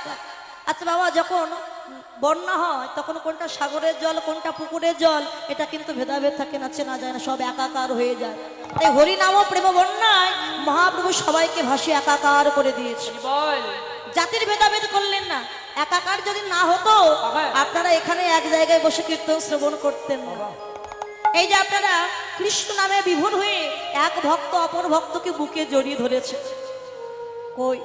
একা। আচ্ছা বাবা, যখন বন্যা হয় তখন কোনটা সাগরের জল কোনটা পুকুরের জল এটা কিন্তু ভেদাভেদ থাকে না, চেনা যায় না, সব একাকার হয়ে যায়। তাই হরিনাম ও প্রেম বন্যায় মহাপ্রভু সবাইকে ভাসিয়ে একাকার করে দিয়েছে। জাতির ভেদাভেদ করলেন না। একাকার যদি না হতো আপনারা এখানে এক জায়গায় বসে কীর্তন শ্রবণ করতেন না। এই যে আপনারা কৃষ্ণ নামে বিভোর হয়ে এক ভক্ত অপর ভক্তকে বুকে জড়িয়ে ধরেছে, কই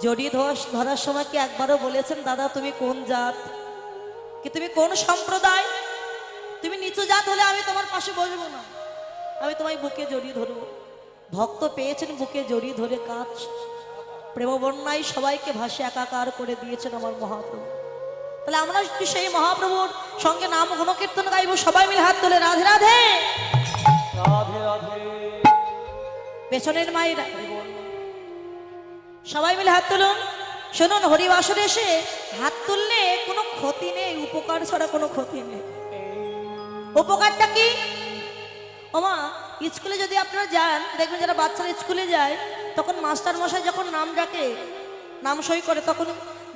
জড়িয়ে ধরার সময় কি একবারও বলেছেন দাদা তুমি কোন জাত, কি তুমি কোন সম্প্রদায়? তুমি নিচু জাত হলে আমি তোমার পাশে বসবো না, আমি তোমায় বুকে জড়িয়ে ধরবো। ভক্ত পেয়েছেন বুকে জড়িয়ে ধরে কাজ প্রেম বন্যায় সবাইকে ভাসে একাকার করে দিয়েছেন আমার মহাপ্রভু। তাহলে আমরা কি সেই মহাপ্রভুর সঙ্গে নাম গুণকীর্তন গাইবো? সবাই মিলে হাত তোলে রাধে রাধে রাধে রাধে। পেছনের মায়েরা সবাই মিলে হাত তুলুন। শুনুন, হরিবাসরে এসে হাত তুললে কোনো ক্ষতি নেই, উপকার ছাড়া কোনো ক্ষতি নেই। উপকারটা কি? ওমা, স্কুলে যদি আপনারা যান দেখবেন যারা বাচ্চারা স্কুলে যায় তখন মাস্টার মশাই যখন নাম ডাকে, নাম সই করে, তখন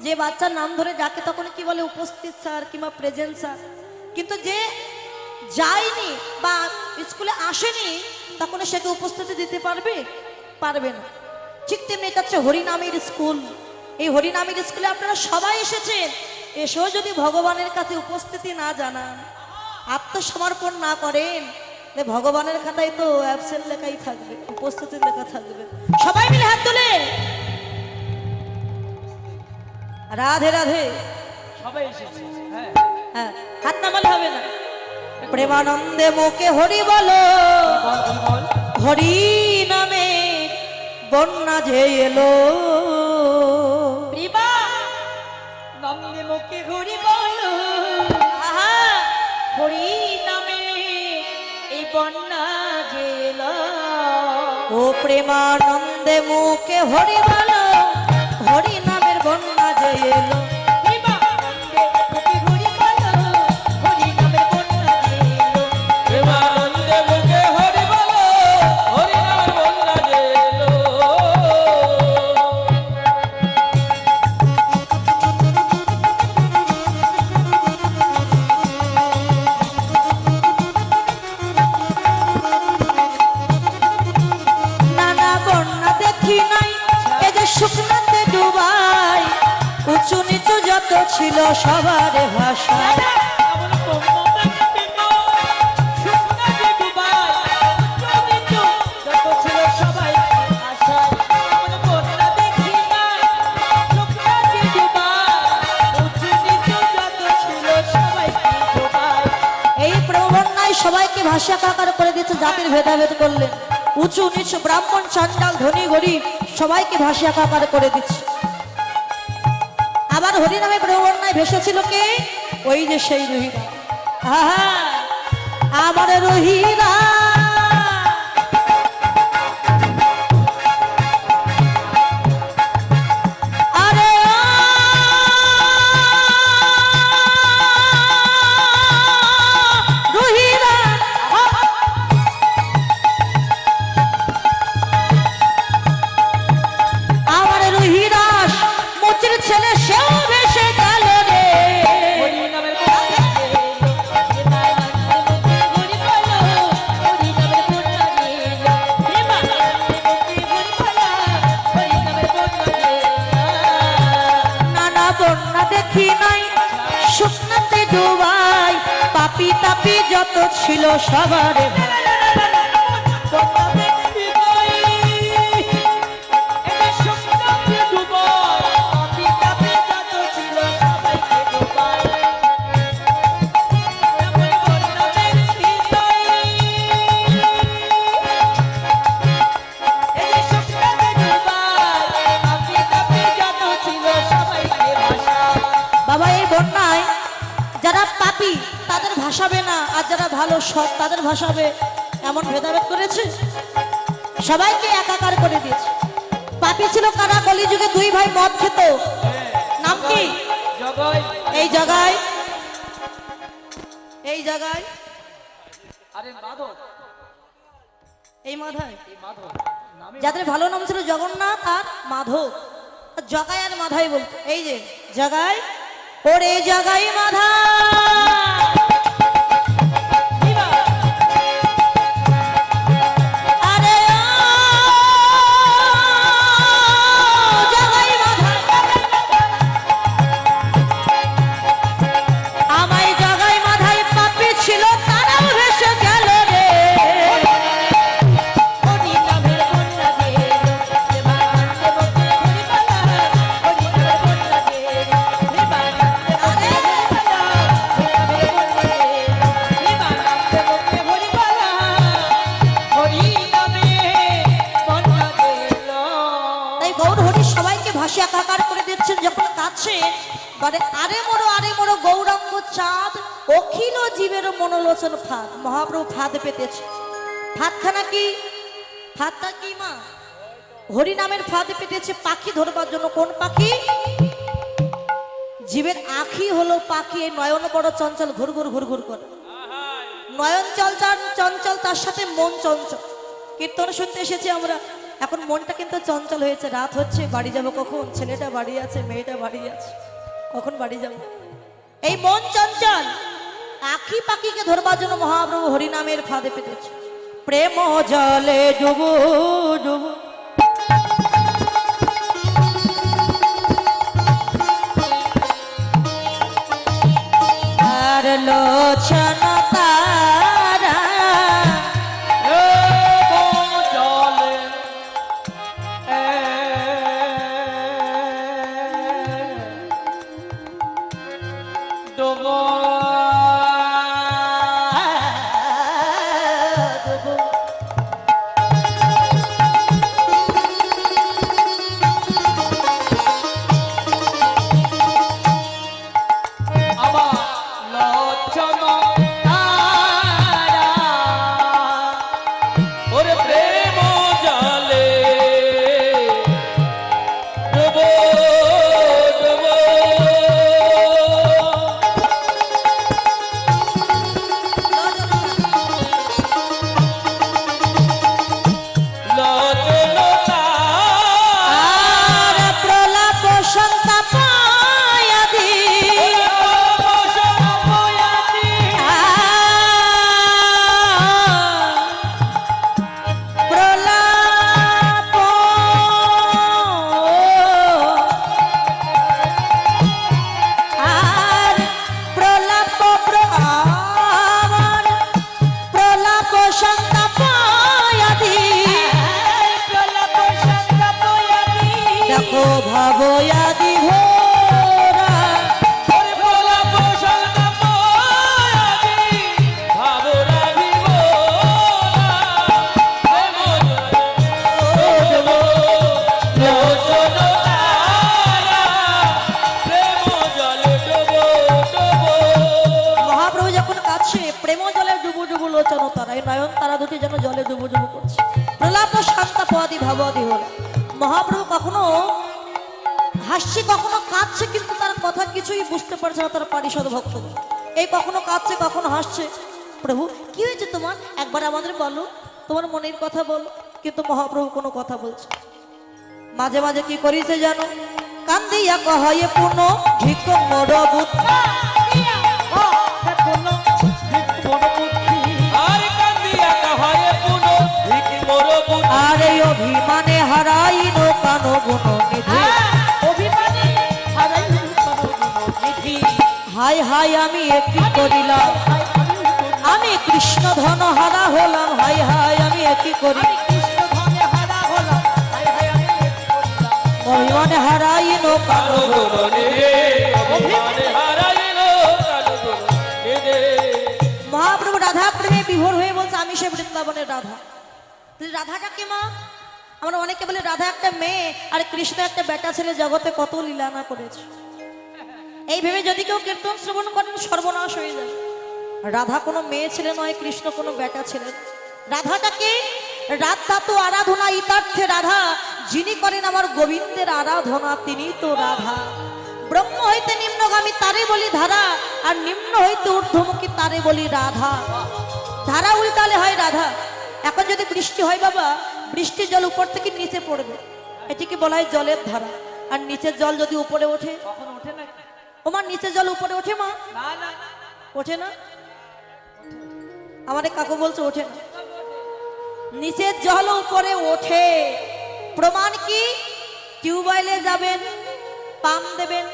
যে বাচ্চার নাম ধরে ডাকে তখন কি বলে? উপস্থিত স্যার কিংবা প্রেজেন্ট স্যার। কিন্তু যে যায়নি বা স্কুলে আসেনি তখন সেকে উপস্থিতি দিতে পারবে? পারবে না। ঠিক তেমনি এটা হচ্ছে হরিনামের স্কুল। এই হরিনামের স্কুলে আপনারা সবাই এসেছেন, এসেও যদি ভগবানের কাছে উপস্থিতি না জানান, আত্মসমর্পণ না করেন, ভগবানের খাতায় তো অ্যাবসেন্ট লেখাই থাকবে, উপস্থিতির লেখা থাকবে। সবাই মিলে হাত তুলে রাধে রাধে। সবাই এসেছে। হ্যাঁ হ্যাঁ, হাত নামালে হবে না। প্রেমানন্দে মুখে হরি বলো, হরি নামে বন্যা যে এলো। নন্দে মুখে হরি বলো, আহা, হরি নামে এই বন্যা জেল। ও প্রেমানন্দে মুখে হরি বলো, হরি নামের বন্যা যে এলো। প্রেমানন্দে মুখে হরি বলো, হরি নামের বন্যা জেল। নানা বন্যা দেখি নাই এ যে শুকনাতে ডুবাই, উঁচু নিচু যত ছিল সবার ভাষা। এই প্রবন্যায় সবাইকে ভাষা কাকার করে দিয়েছে, জাতির ভেদাভেদ করলেন। উঁচু নিচু ব্রাহ্মণ চান্ডাল ধনী গরিব সবাইকে ভাষা কাকার করে দিচ্ছে। আবার হরিনামে প্রবন্যায় ভেসেছিল কে? ওই যে সেই রহিরা। আহা, আমার রহিরা আরে রহিরা, আমার রহিরাস মুচির ছেলে সেও ভেসে গেল রে। নানা বন্যা দেখি নাই শুকনাতে ডুবাই, পাপি তাপি যত ছিল সবার বাবা। এই বন্যায় যারা পাপী তাদের ভাসাবে না, আর যারা ভালো সৎ তাদের ভাসাবে, এমন ভেদাভেদ করেছে, সবাইকে একাকার করে দিয়েছে। পাপী ছিল কারা? কলিযুগে দুই ভাই মদ খেত, নাম কি? এই জায়গায়, এই জায়গায়, আরে মাধব, এই মাথায় এই মাধব নামে যাদের ভালো নাম ছিল জগন্নাথ আর মাধব, আর জগাই আর মাধাই বলতো, এই যে জগাই, ওরে জগাই মাধা, আরে ও জগাই মাধা, আমায় জগাই মাধাই পাপী ছিল তারাও ভেসে গেল রে। তাই গৌর হরি সবাইকে ভাসি একাকার করে দিচ্ছেন যখন কাছে বারে, আরে মোড়ো গৌরাঙ্গ চাঁদ, অখিল জীবের মনোলোচন ফাঁদ। মহাপ্রভু ফাঁদ পেতেছে। ফাঁদখানা কি? ফাঁদটা কি মা? হরি নামের ফাঁদ পেতেছে পাখি ধরবার জন্য। কোন পাখি? জীবের আখি হলো পাখি, এই নয়ন বড় চঞ্চল, ঘুর করে। নয়ন চঞ্চল, তার সাথে মন চঞ্চল। কীর্তন শুনতে এসেছি আমরা, এখন মনটা কিন্তু চঞ্চল হয়েছে। রাত হচ্ছে, বাড়ি যাব কখন? ছেলেটা বাড়ি আছে, মেয়েটা বাড়ি আছে, কখন বাড়ি যাব? এই মন চঞ্চল আখি পাখিকে ধরবার জন্য মহাপ্রভু হরি নামের ফাঁদে পেতেছে। প্রেম জলে ডুবু ডুবু, আর লোচন তারা ভাবয়াদি ভোরা, মহাপ্রভু যখন কাছে প্রেম জলে ডুবু ডুবু লোচন তারা, এই নয়ন তারা দুটি যেন জলে ডুবু ডুবু করছে। প্রলাপ শান্তা পাদি ভাবাদি হল। মহাপ্রভু কখনো হাসছে, কখনো কাঁদছে, কিন্তু তার কথা কিছুই বুঝতে পারছে না তার পারিষদ ভক্তদের। এই কখনো কাঁদছে, কখনো হাসছে। প্রভু কি হয়েছে তোমার? একবার আমাদের বলো, তোমার মনের কথা বলো। কিন্তু মহাপ্রভু কোনো কথা বলছে। মাঝে মাঝে কি করিছে জানো? কান্দিয়া কহায়ে পুন ভিক মোর বুদ্ধি, আরে অভিমানে হারাইল কানো গুণ নিধি, হাই হাই আমি একই করিলাম, আমি কৃষ্ণ ধন হারা হলাম। হাই হাই আমি একই করি, অভিমানে হারাইল কানো গুণ নিধি। মহাপ্রভু রাধা প্রেমে বিভোর হয়ে বলছে আমি সে বৃন্দাবনের রাধা। রাধাটা কে মা? আমরা অনেকে বলে রাধা একটা মেয়ে আর কৃষ্ণ একটা বেটা ছেলে, জগতে কত লীলানা করেছে। এই ভেবে যদি কেউ কীর্তন শ্রবণ করেন সর্বনাশ হয়ে যায়। রাধা কোনো মেয়ে ছেলে নয়, কৃষ্ণ কোনো বেটা ছেলে। রাধাটাকে রাধা তো আরাধনা ইতার্থে রাধা, যিনি করেন আমার গোবিন্দের আরাধনা তিনি তো রাধা। ব্রহ্ম হইতে নিম্নগামী তারে বলি ধারা, আর নিম্ন হইতে ঊর্ধ্বমুখী তারে বলি রাধা। ধারা উল্টালে হয় রাধা। এখন যদি বৃষ্টি হয় বাবা, বৃষ্টির জল উপর থেকে নিচে পড়বে, এটিকে বলা হয় জলের ধারা। আর নিচের জল যদি উপরে ওঠে, কখন ওঠে না? ও মা নিচের জল উপরে ওঠে মা? না না না, ওঠে না? আমাদের কাকু বলছে ওঠে না। নিচের জল উপরে ওঠে, প্রমাণ কি? টিউবওয়েলে যাবেন, পাম্প দেবেন,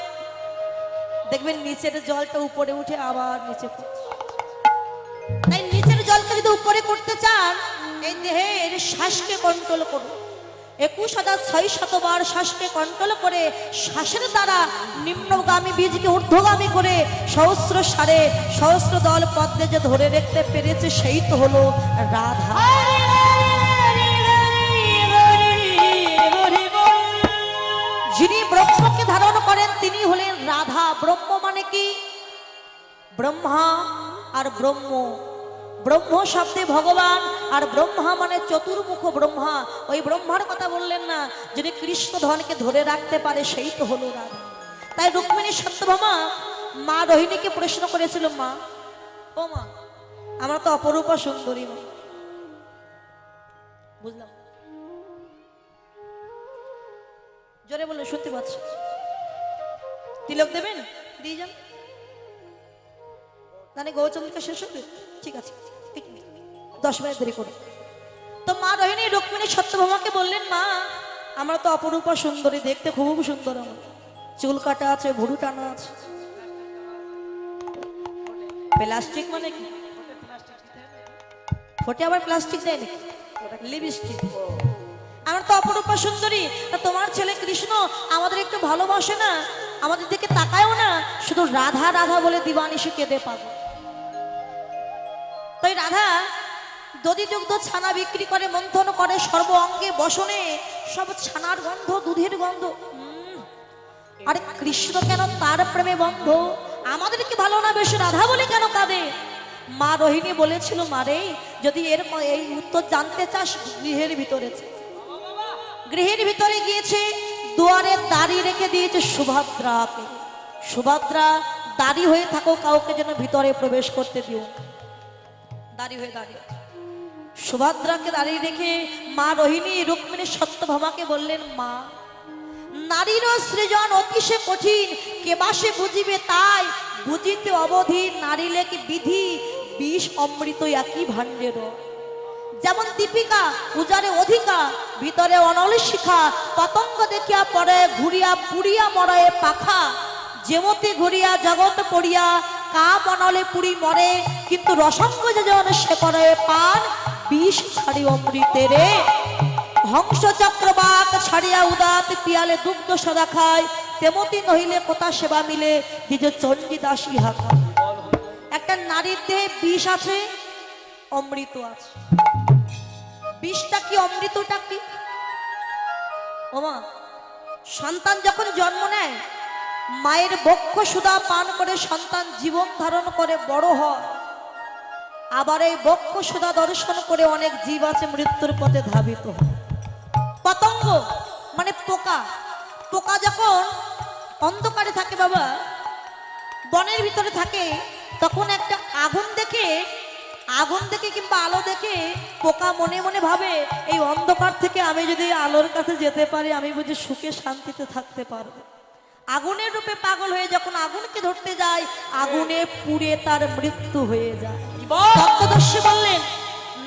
দেখবেন নিচের জলটা উপরে উঠে আবার নিচে পড়ছে। তাই নিচের জলকে যদি উপরে করতে চান, এই দেহের শ্বাসকে কন্ট্রোল করুন। 21,600 বার শ্বাসকে কন্ট্রোল করে শ্বাসের দ্বারা নিম্নগামী বীজকে ঊর্ধ্বগামী করে সহস্র সারে সহস্র দল পদ্মে যে ধরে রাখতে পেরেছে, সেই তো হলো রাধা। যিনি ব্রহ্মকে ধারণ করেন তিনি হলেন রাধা। ব্রহ্ম মানে কি? ব্রহ্মা আর ব্রহ্ম। ব্রহ্ম শব্দে ভগবান, আর ব্রহ্মা মানে চতুর্মুখ ব্রহ্মা। ওই ব্রহ্মার কথা বললেন না, যিনি কৃষ্ণ ধনকে ধরে রাখতে পারে সেই তো হলো রাধা। তাই রুক্মিণী সত্যভামা মা রোহিণীকে প্রশ্ন করেছিল, মা ও মা, আমরা তো অপরূপা সুন্দরী মা, বুঝলাম, জোরে বলে শুনতে পাচ্ছি, তিলক দেবেন, দিয়ে যান, মানে গৌচন্দ্রিকা শেষ হবে, ঠিক আছে 10 মিনিট দেরি করুন। তো মা রোহিণী রুক্মিণী সত্যভামাকে বললেন, মা আমরা তো অপরূপা সুন্দরী, দেখতে খুব সুন্দর, আমার চুল কাটা আছে, ভুরু টানা আছে। প্লাস্টিক মানে কি? ফোটে আবার প্লাস্টিক দেয় নাকি? লিপস্টিক। আমরা তো অপরূপা সুন্দরী, তা তোমার ছেলে কৃষ্ণ আমাদের একটু ভালোবাসে না, আমাদের দিকে তাকায়ও না, শুধু রাধা রাধা বলে দিবানিশি কেঁদে পাবো। তাই রাধা দধি দুগ্ধ ছানা বিক্রি করে, মন্থন করে সর্ব অঙ্গে বসনে, সব ছানার গন্ধ, দুধের গন্ধ। আরে কৃষ্ণ কেন তার প্রেমে বন্ধ? আমাদেরকে ভালো না বেশি রাধা বলে কেন কাঁদে? মা রোহিণী বলেছিল, মারে যদি এই উত্তর জানতে চাস, গৃহের ভিতরে, গৃহের ভিতরে গিয়েছে, দুয়ারে দাঁড়িয়ে রেখে দিয়েছে সুভদ্রাকে। সুভদ্রা দাঁড়ি হয়ে থাকো, কাউকে যেন ভিতরে প্রবেশ করতে দিও। দাঁড়ি হয়ে দাঁড়িয়ে সুভদ্রাকে দাঁড়িয়ে রেখে মা রোহিণী রুক্মিণী সত্যভামাকে বললেন, মা নারীর সৃজন অতিশয় কঠিন, কেবা সে বুঝিবে তাই, বুঝিতে অবধি নারী লেখে বিধি, বিষ অমৃত একই ভাণ্ডের। যেমন দীপিকা উজারে অধিকা, ভিতরে অনল শিখা, পতঙ্গ দেখিয়া পড়ে ঘুরিয়া পুড়িয়া মরয়ে পাখা, যেমতে ঘুরিয়া জগৎ পড়িয়া কা বনলে পুরি মরে, কিন্তু রসঙ্গ যেজন সে করে পান, বিষ ছাড়ি অমৃতেরে। হংস চক্রবাক ছাড়িয়া উদাত পিয়ালে দুগ্ধ সদা খায়, তেমতি নহিলে কোথা সেবা মিলে, দিজ চণ্ডীদাস ইহা খায়। একটা নারীর দেহে বিষ আছে, অমৃত আছে। বিষটা কি, অমৃতটা কি? ওমা, সন্তান যখন জন্ম নেয়, মায়ের বক্ষ সুধা পান করে সন্তান জীবন ধারণ করে বড় হয়। আবার এই বক্ষ সুধা দর্শন করে অনেক জীব আছে মৃত্যুর পথে ধাবিত হয়। পতঙ্গ মানে পোকা। পোকা যখন অন্ধকারে থাকে বাবা, বনের ভিতরে থাকে, তখন একটা আগুন দেখে কিংবা আলো দেখে পোকা মনে মনে ভাবে, এই অন্ধকার থেকে আমি যদি আলোর কাছে যেতে পারি, আমি বুঝি সুখে শান্তিতে থাকতে পারবো। আগুনের রূপে পাগল হয়ে যখন আগুনকে ধরতে যায়, আগুনে পুড়ে তার মৃত্যু হয়ে যায়। তত্ত্বদর্শী বললেন,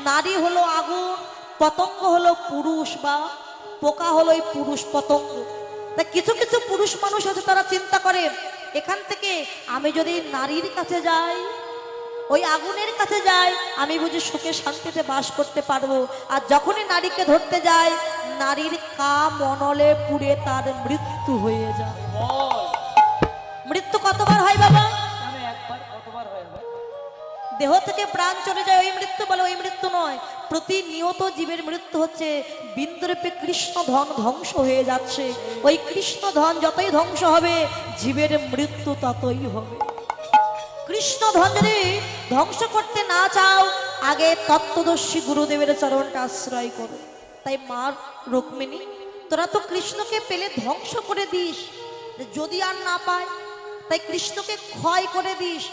নারী হলো আগুন, পতঙ্গ হলো পুরুষ, বা পোকা হলো এই পুরুষ পতঙ্গ। তাই কিছু কিছু পুরুষ মানুষ আছে, তারা চিন্তা করে, এখান থেকে আমি যদি নারীর কাছে যাই, ওই আগুনের কাছে যাই, আমি বুঝি সুখে শান্তিতে বাস করতে পারবো। আর যখনই নারীকে ধরতে যায়, নারীর কাম অনলে পুড়ে তার মৃত্যু হয়ে যায়। মৃত্যু কতবার হয় বাবা? একবার, কতবার হয়? দেহ থেকে প্রাণ চলে যায়, ওই মৃত্যু বলে। ওই মৃত্যু নয়, প্রতিনিয়ত জীবের মৃত্যু হচ্ছে। বিন্দুরূপে কৃষ্ণ ধন ধ্বংস হয়ে যাচ্ছে। ওই কৃষ্ণ ধন যতই ধ্বংস হবে, জীবের মৃত্যু ততই হবে। কৃষ্ণ ধন যদি ধ্বংস করতে না চাও, আগে তত্ত্বদর্শী গুরুদেবের চরণটা আশ্রয় করো। তাই মা রুক্মিণী, তোরা তো কৃষ্ণকে পেলে ধ্বংস করে দিস, যদি আর না পায় তাই কৃষ্ণকে ক্ষয় করে দিস।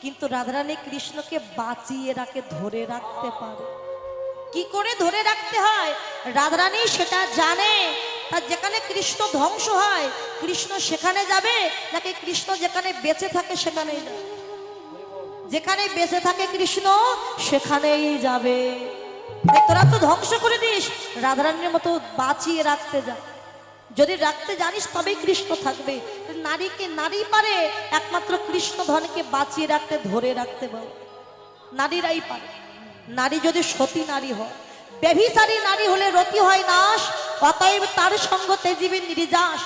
কিন্তু রাধারানী কৃষ্ণকে বাঁচিয়ে রাখে, ধরে রাখতে পারে। কি করে ধরে রাখতে হয় রাধারানী সেটা জানে। তার যেখানে কৃষ্ণ ধ্বংস হয় কৃষ্ণ সেখানে যাবে, নাকি কৃষ্ণ যেখানে বেঁচে থাকে সেখানেই যাবে? যেখানে বেঁচে থাকে কৃষ্ণ সেখানেই যাবে। তাই তোরা তো ধ্বংস করে দিস, রাধারানীর মতো বাঁচিয়ে রাখতে যা। যদি রাখতে জানিস তবেই কৃষ্ণ থাকবে। নারীকে নারী পারে একমাত্র কৃষ্ণ ধনকে বাঁচিয়ে রাখতে, ধরে রাখতে পারে, নারীরাই পারে। নারী যদি সতী নারী হয়, ব্যভিচারী নারী হলে রতি হয় নাশ, অতএব তার সঙ্গ তেজিবে নির্যাস।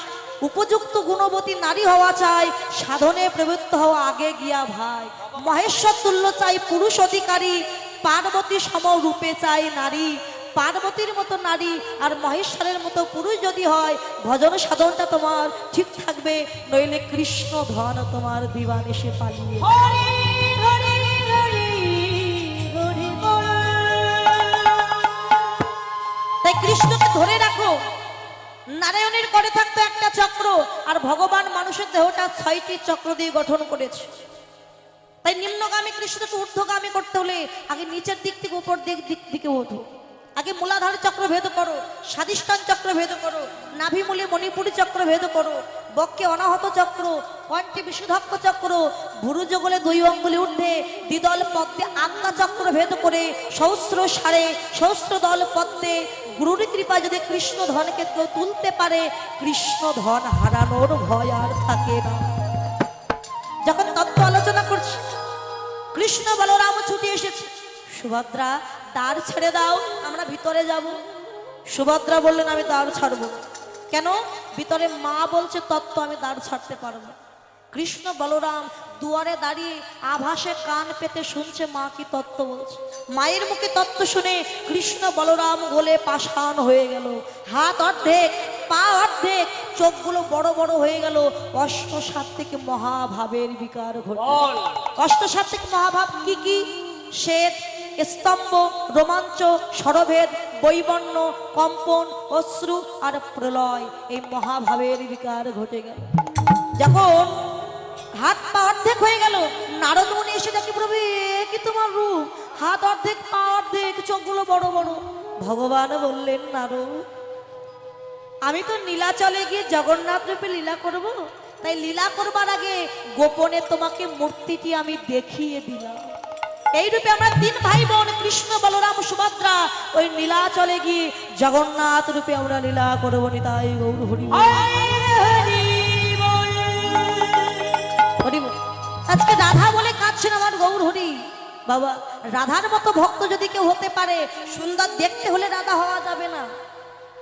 উপযুক্ত গুণবতী নারী হওয়া চাই, সাধনে প্রবৃত্ত হওয়া আগে গিয়া ভাই। মহেশ্বর তুল্য চাই পুরুষ অধিকারী, পার্বতী সম রূপে চাই নারী। পার্বতীর মতো নারী আর মহেশ্বরের মতো পুরুষ যদি হয়, ভজন সাধনটা তোমার ঠিক থাকবে, নইলে কৃষ্ণ ধন তোমার দিবানিশে পালিয়ে। তাই কৃষ্ণকে ধরে রাখো। নারায়ণের করে থাকতো একটা চক্র, আর ভগবান মানুষের দেহটা 6টি চক্র দিয়ে গঠন করেছে। তাই নিম্নগামী কৃষ্ণকে ঊর্ধ্বগামী করতে হলে আগে নিচের দিক থেকে উপর দিকে ওঠো। আগে মূলাধার চক্র ভেদ করো, স্বাধিষ্ঠান চক্র ভেদ করো, নাভিমূলে মণিপুরী চক্র ভেদ করো, বক্ষে অনাহত চক্র, কণ্ঠে বিশুদ্ধক্ষ চক্র, ভুরুযুগলে 2 অঙ্গুলি ঊর্ধ্বে দ্বিদল পদ্মে আজ্ঞা চক্র ভেদ করে সহস্র সারে সহস্র দল পদ্মে গুরুর কৃপা যদি কৃষ্ণ ধনকে কেউ তুলতে পারে, কৃষ্ণ ধন হারানোর ভয় আর থাকে না। যখন তত্ত্ব আলোচনা করছি, কৃষ্ণ বলরাম ছুটে এসেছে। সুভদ্রা, দ্বার ছেড়ে দাও, আমরা ভিতরে যাব। সুভদ্রা বললেন, আমি দ্বার ছাড়বো। কেন? ভিতরে মা বলছে তত্ত্ব, আমি দ্বার ছাড়তে পারবো। কৃষ্ণ বলরাম দুয়ারে দাঁড়িয়ে আভাসে কান পেতে শুনছে মা কি তত্ত্ব বলছে। মায়ের মুখে তত্ত্ব শুনে কৃষ্ণ বলরাম গোলে পাষাণ হয়ে গেল। হাত অর্ধেক, পা অর্ধেক, চোখগুলো বড় বড় হয়ে গেল। অষ্টসাত থেকে মহাভাবের বিকার ঘটল। অষ্টসাত থেকে মহাভাব কি কি? শ্বেত, স্তম্ভ, রোমাঞ্চ, স্বরভেদ, বৈবর্ণ, কম্পন, অশ্রু আর প্রলয়, এই মহাভাবের বিকার ঘটে গেল। যখন হাত পা অর্ধেক হয়ে গেল, নারদ মুনি এসে দেখে, প্রভু এ কি তোমার রূপ? হাত অর্ধেক, পা অর্ধেক, চোখগুলো বড় বড়। ভগবান বললেন, নারদ, আমি তো নীলাচলে গিয়ে জগন্নাথ রূপে লীলা করব, তাই লীলা করবার আগে গোপনে তোমাকে মূর্তিটি আমি দেখিয়ে দিলাম। এই রূপে আমরা 3 ভাই বোন কৃষ্ণ বলরাম সুভদ্রা ওই নীলাচলে গিয়ে জগন্নাথ রূপে আমরা লীলা করব। নিতাই গৌর হরি বল। হরি বল। আজকে রাধা বলে কাঁদছেন আমার গৌর হরি। বাবা, রাধার মতো ভক্ত যদি কেউ হতে পারে, সুন্দর দেখতে হলে রাধা হওয়া যাবে না।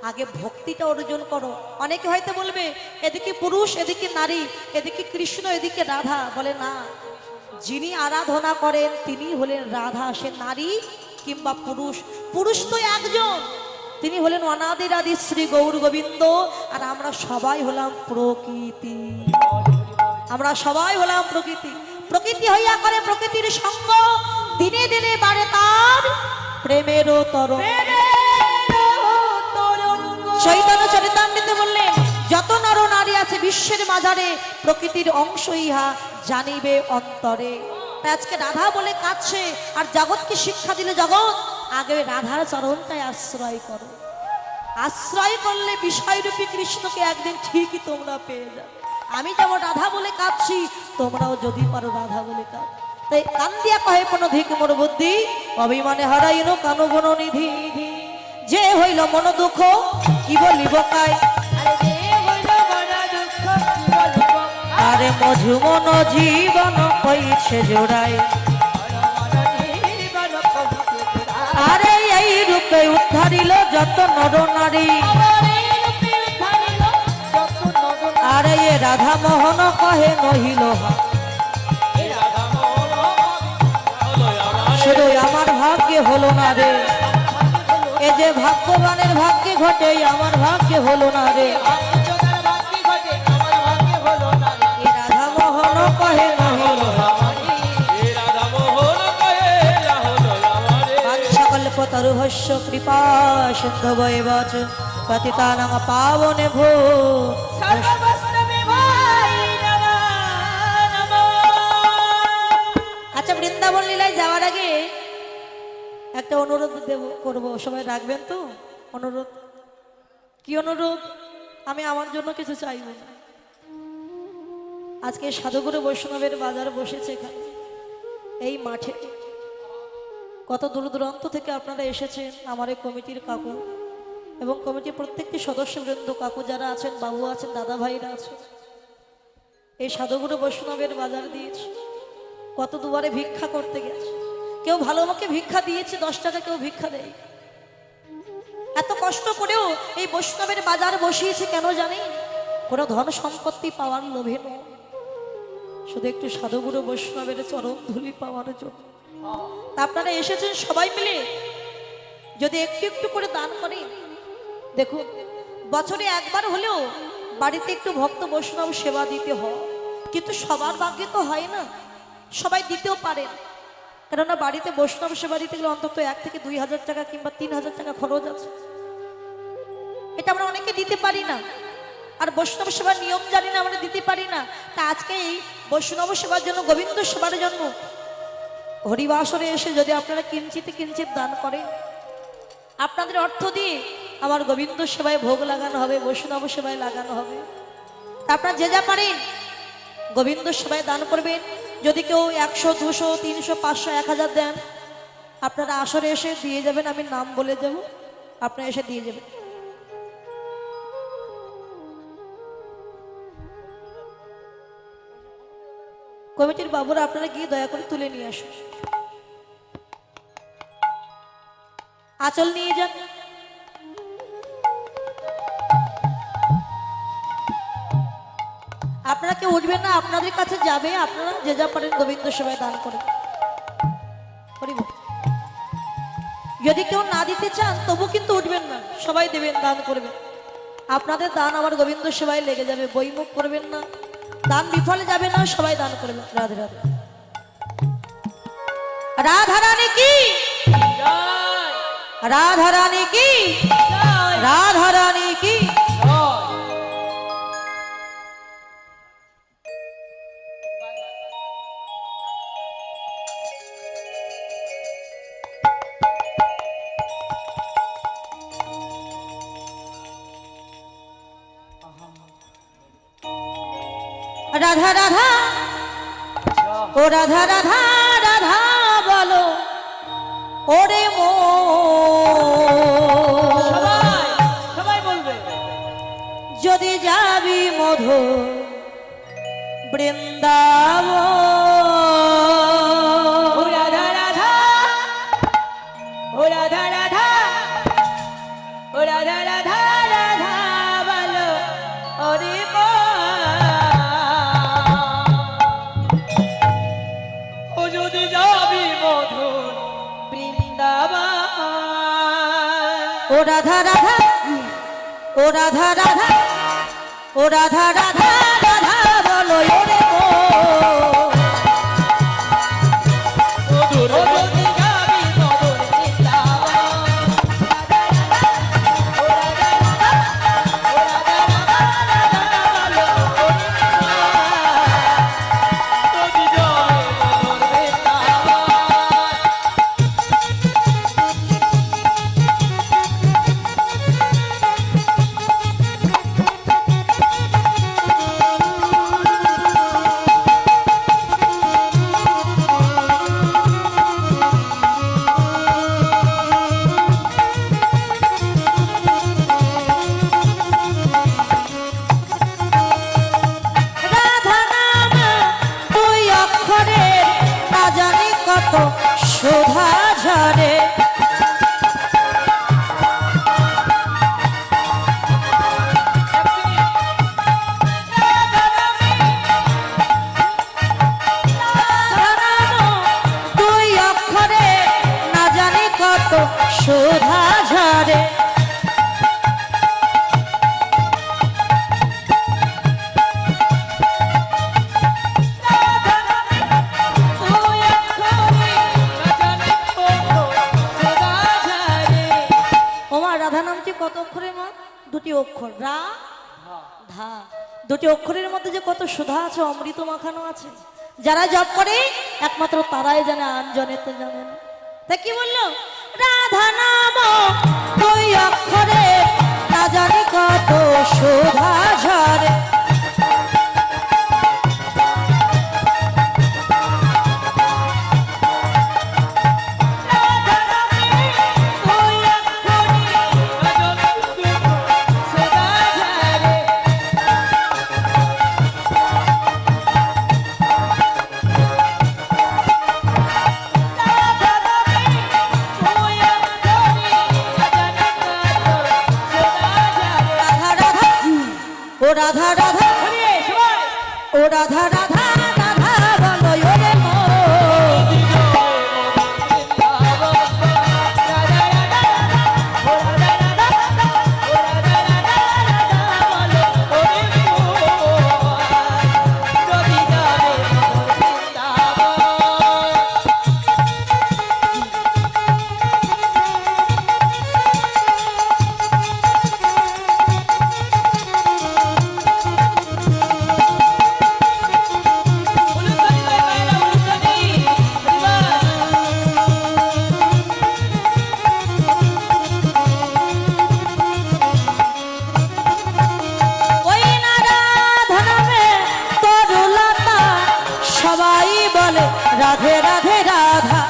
আগে ভক্তিটা অর্জন করো। অনেকে হয়তো বলবে এদিকে পুরুষ, এদিকে নারী, এদিকে কৃষ্ণ, এদিকে রাধা। বলে না, যিনি আরাধনা করেন তিনি হলেন রাধা। সে নারী কিংবা পুরুষ, পুরুষ তো একজন, তিনি হলেন অনাদির আদি শ্রী গৌর গোবিন্দ। আর আমরা সবাই হলাম প্রকৃতি। আমরা সবাই হলাম প্রকৃতি। প্রকৃতি হইয়া করে প্রকৃতির সঙ্গ, দিনে দিনে বাড়ে তার প্রেমেরও তরঙ্গ। চৈতন্য চরিতামৃতে বললেন, যত নর নারী আছে বিশ্বের মাঝারে, প্রকৃতির অংশ ইহা জানিবে অন্তরে। তাই আজকে রাধা বলে কাঁদছে, আর জগৎকে শিক্ষা দিলে জগৎ আগে রাধার চরণটাই আশ্রয় করো। আশ্রয় করলে বিষয়রূপী কৃষ্ণকে একদিন ঠিকই তোমরা পেয়ে যাবে। আমি যেমন রাধা বলে কাঁদছি, তোমরাও যদি পারো রাধা বলে কাঁদ। তাই কান্দিয়া কহে কোনো ধিক মোর বুদ্ধি, অভিমানে হারাইল কানো গুণ নিধি। যে হইল মন দুঃখ কি বলিব কাই, আরে মধু মন জীবন পইছে জোড়াই। আরে এই রূপে উদ্ধারিল যত নর নারী, আরে এ রাধা মোহন কহে নহিল শুধু আমার ভাগ্যে হলো না রে। এ যে ভাগ্যবানের ভাগ্যে ঘটে, আমার ভাগ্যে হলো না রে। রাধা মোহন কহে নহিল। সকল্পতরুভস্য কৃপা সিন্ধুবৈ বচ পতিতানাং পাবনে ভো। আচ্ছা, বৃন্দাবন লীলায় যাওয়ার আগে একটা অনুরোধ করবো, সবাই রাখবেন তো? অনুরোধ কি অনুরোধ? আমি আমার জন্য কিছু চাইব না। আজকে সাধুগুরু বৈষ্ণবের বাজার বসেছে এখানে এই মাঠে। কত দূর দূরান্ত থেকে আপনারা এসেছেন, আমার এই কমিটির কাকু এবং কমিটির প্রত্যেকটি সদস্যবৃন্দ, কাকু যারা আছেন, বাবু আছেন, দাদা ভাইরা আছেন, এই সাধুগুরু বৈষ্ণবের বাজার দিয়েছে। কত দুবারে ভিক্ষা করতে গেছে, কেউ ভালো আমাকে ভিক্ষা দিয়েছে 10 টাকা, কেউ ভিক্ষা দেয়। এত কষ্ট করেও এই বৈষ্ণবের বাজার বসিয়েছে কেন জানি? কোনো ধন সম্পত্তি পাওয়ার লোভে নয়, শুধু একটু সাধুগুরু বৈষ্ণবের চরণ ধুলি পাওয়ার জন্য। তা আপনারা এসেছেন সবাই মিলে যদি একটু একটু করে দান করেন। দেখুন, বছরে একবার হলেও বাড়িতে একটু ভক্ত বৈষ্ণব সেবা দিতে হয়, কিন্তু সবার ভাগ্যে তো হয় না, সবাই দিতেও পারেন। কেননা বাড়িতে বৈষ্ণব সেবা দিতে গেলে অন্তত 1 থেকে 2 হাজার টাকা কিংবা 3 হাজার টাকা খরচ আছে। এটা আমরা অনেকে দিতে পারি না, আর বৈষ্ণব সেবার নিয়ম জানি না, আমরা দিতে পারি না। তা আজকে এই বৈষ্ণব সেবার জন্য, গোবিন্দ সেবার জন্য হরিবাসরে এসে যদি আপনারা কিঞ্চিত কিঞ্চিত দান করেন, আপনাদের অর্থ দিয়ে আমার গোবিন্দ সেবায় ভোগ লাগানো হবে, বৈষ্ণব সেবায় লাগানো হবে। তা আপনারা যে যা পারেন গোবিন্দ সেবায় দান করবেন। যদি কেউ 100, 200, 300, 500, 1000 দেন, আপনারা আসরে এসে দিয়ে যাবেন, আমি নাম বলে যাব, আপনারা এসে দিয়ে যাবেন। কমিটির বাবুরা আপনারা গিয়ে দয়া করে তুলে নিয়ে আসুন, আঁচল নিয়ে যান। আপনারা কেউ উঠবেন না, আপনাদের কাছে যাবে, আপনারা যে যা পারেন গোবিন্দ সেবায় দান করেন। যদি কেউ না দিতে চান তবু কিন্তু উঠবেন না, সবাই দেবেন, দান করবেন। আপনাদের দান আমার গোবিন্দ সেবায় লেগে যাবে, বইমুখ করবেন না, দান বিফলে যাবে না, সবাই দান করবেন। রাধে রাধে। রাধা রানী কি জয় রাধা রানী কি জয় রাধা রানী কি। জয়। রাধা রাধা, ও রাধা রাধা রাধা বলো ওরে মো। সবাই সবাই বলবে যদি যাবি মধু বৃন্দাবন, ও রাধা রাধা, ও রাধা রাধা, ও রাধা রাধা রাধা বলো ওরে মা। ও যদি যাবি মধুর বৃন্দাবন, ও রাধা রাধা, ও রাধা রাধা, ও রাধা রাধা রাধা বলো ওরে মো। মধুর ও যদি যাবি মধুর বৃন্দাবন, ও রাধা রাধা, ও রাধা রাধা, ও রাধা রাধা বলো ওরে মা। যদি যাবি মধুর বৃন্দাবন। রাধা নাম 2 অক্ষরে না জানি কত শোভা ঝরে। রাধা নাম 2 অক্ষরে না জানি কত শোভা ঝরে। তুই এক্ষুনি রাজানে কত সদা ঝরে। ওমা, রাধা নামটি কত অক্ষরে মা? 2টি অক্ষর, রা ধা। 2টি অক্ষরের মধ্যে যে কত সুধা আছে, অমৃত মাখানো আছে। যারা জপ করে একমাত্র তারাই জানে, আনজনে তো জানে না। তা কি বললো? রাধা নাম 2 অক্ষরে না জানি কত শোভা ঝরে ও রাধা রাধা ও রাধা রাধা রাধা বলো ওরে মন ওই না রাধা নামে তরুলতা সবাই বলে রাধে রাধে রাধা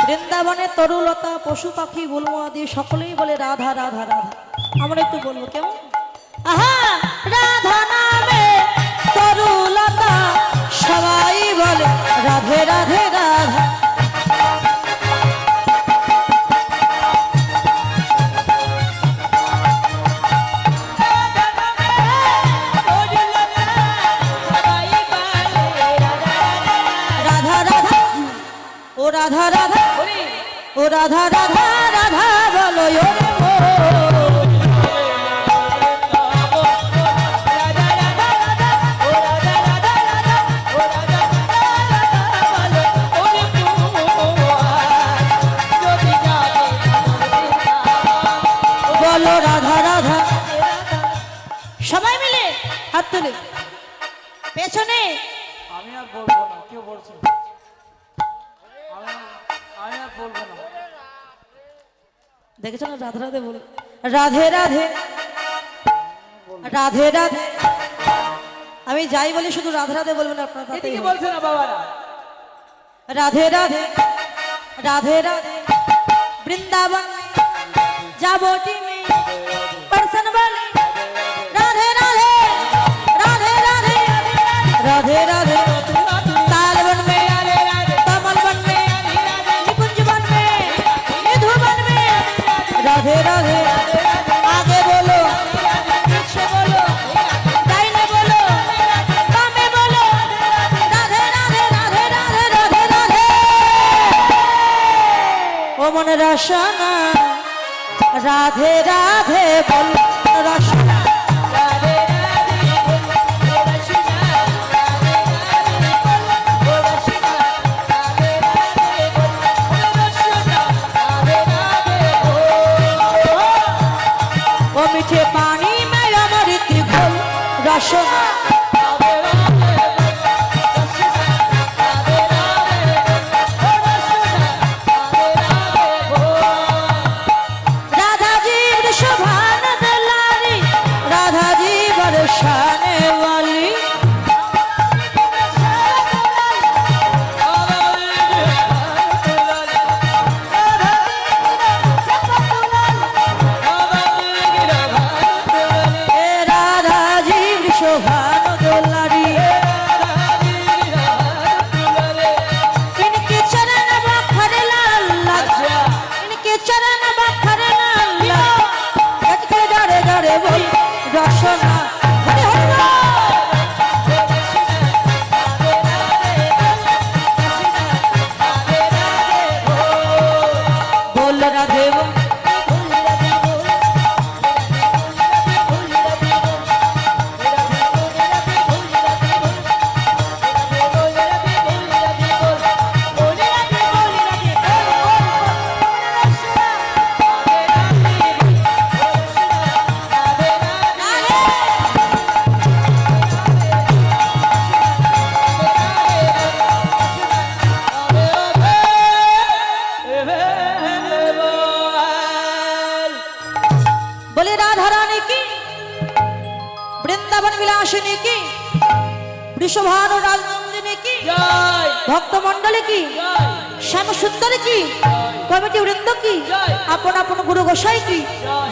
বৃন্দাবনে তরুলতা পশু পাখি গুল্ম আদি সকলেই বলে রাধা রাধা রাধা আমরা একটু বলবো কেমন আহা রাধা নামে তরুলতা সবাই বলে রাধে রাধে রাধা রাধা রাধা ও রাধা রাধা ও রাধা রাধা রাধা বলো ওরে মন বলো রাধা রাধা সবাই মিলে হাত তুলে পেছনে আমি আর বলবো না, কেউ বলছে আমি আর বলবো না। দেখেছো না রাধে রাধে বলে রাধে রাধে রাধে রাধে আমি যাই বলি শুধু রাধে রাধে বলবেন আপনারা তাতেই এদিকে হবে। বলছে না বাবারা। राधे राधे राधे राधे वृंदावन जाबोटी में परसन वाली राधे राधे राधे राधे राधे राधे तालवन में कमल वन में निकुंज वन में निधु वन में राधे राधे आगे बोलो पीछे बोलो दाहिने बोलो बामे बोलो राधे राधे राधे राधे राधे राधे ओ मन रसना राधे राधे बोल रसना राधे राधे बोल रसना राधे राधे बोल रसना राधे राधे बोल रसना राधे राधे बोल ओ मीठे पानी में अमृत घोल रसना राधा जी वृषभान दलारी বিনাশিনী কি, বৃষভানু রাজনন্দিনী কি, জয় ভক্তমণ্ডলী কি, জয় শ্যাম সুন্দরী কি, কমিটি বৃন্দ কি, জয়। আপন আপন গুরু গোসাই কি,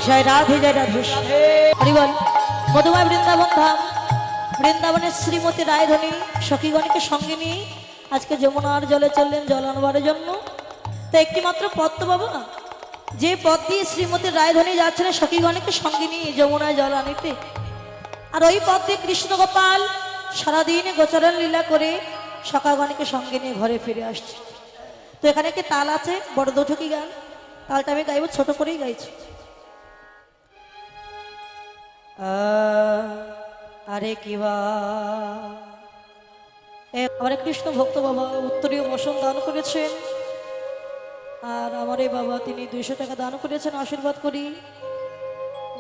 জয় রাধে জয় রাধে। হরি বল। মধুময় বৃন্দাবন ধাম, বৃন্দাবনের শ্রীমতী রায়ধনী সখীগণকে সঙ্গে নিয়ে আজকে যমুনার জলে চললেন জল আনবার জন্য। তো একটি মাত্র পথ তো বাবা, যে পথ দিয়ে শ্রীমতী রায়ধনী যাচ্ছিলেন সখীগণকে সঙ্গে নিয়ে যমুনায় জল আনিতে, আর ওই পথ দিয়ে কৃষ্ণ গোপাল সারাদিন গোচরণ লীলা করে সখাগণকে সঙ্গে নিয়ে ঘরে ফিরে আসছে। তো এখানে একটি তাল আছে, বড় দুঠকি গান, তালটা আমি গাইব, ছোট করেই গাইছি। আরে কিবা হরে কৃষ্ণ ভক্ত বাবা উত্তরীয় বসন দান করেছেন, আর আমার এই বাবা তিনি 200 টাকা দান করেছেন। আশীর্বাদ করি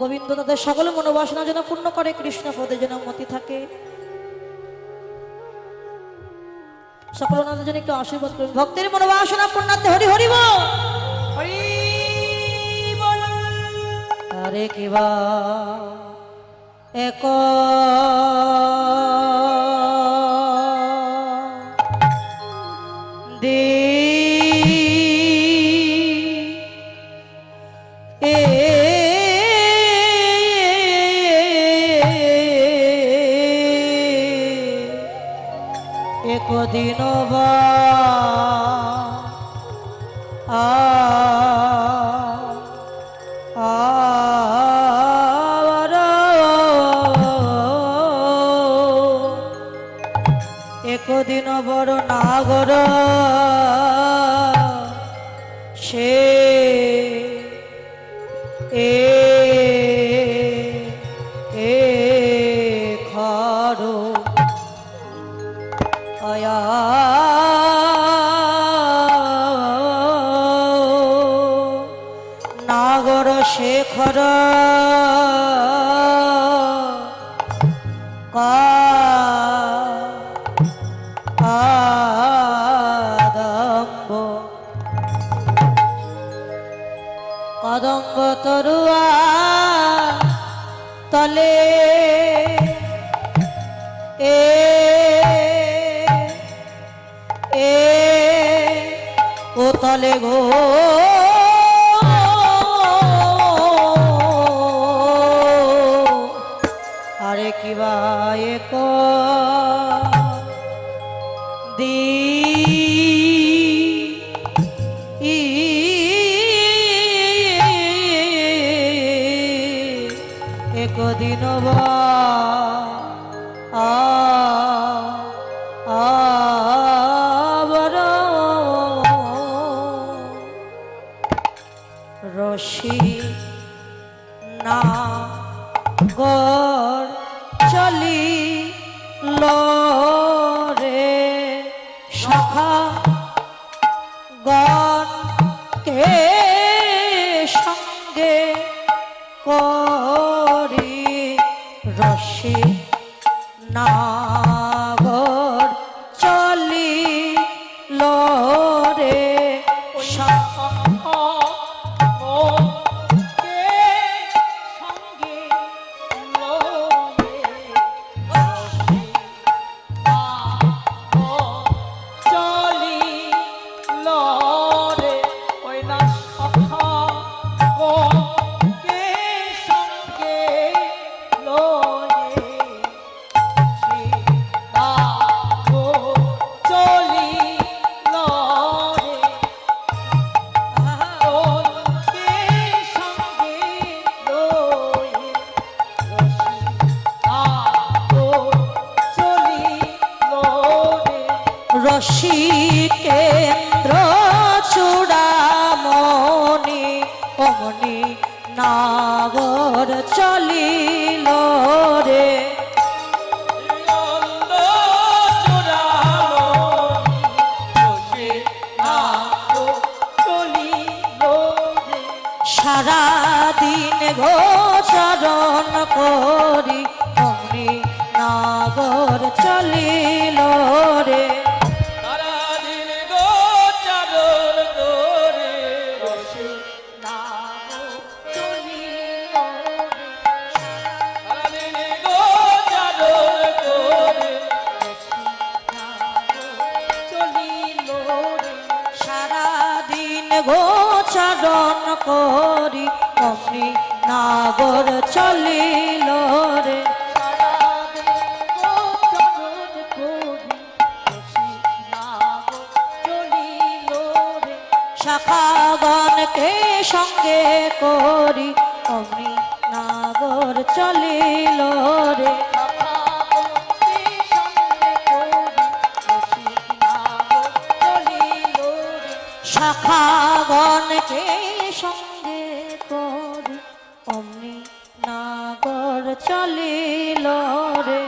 গোবিন্দ তাদের সকল মনোবাসনা যেন পূর্ণ করে, কৃষ্ণ পদে যেন মতি থাকে। সকল ওনাদের জন্য একটু আশীর্বাদ করুন। ভক্তের মনোবাসনা পূর্ণার্থে হরি হরি বল। হরি বল। আরে কিবা এক দে একদিন বা একদিন বড় নাগর সে খর আয়া নাগর শেখর কদম্ব তরুয়া তলে ও তলে গো আরে কিবা এক দি একদিন বা রশি না গর চলি রে সখা গণ কে সঙ্গে করি রশি নাগর চলি রে রশি কেন্দ্র চূড়ামণি অমনি নাগর চলিল রে সারাদিন গোচরণ করি অমনি নাগর চলিল রে গোচারণ করি অমনি নাগর চলিল রে শাখাগণকে সঙ্গে করি অমনি নাগর চলিল রে শাখাগণকে সঙ্গে করি অমনি নাগর চলিল রে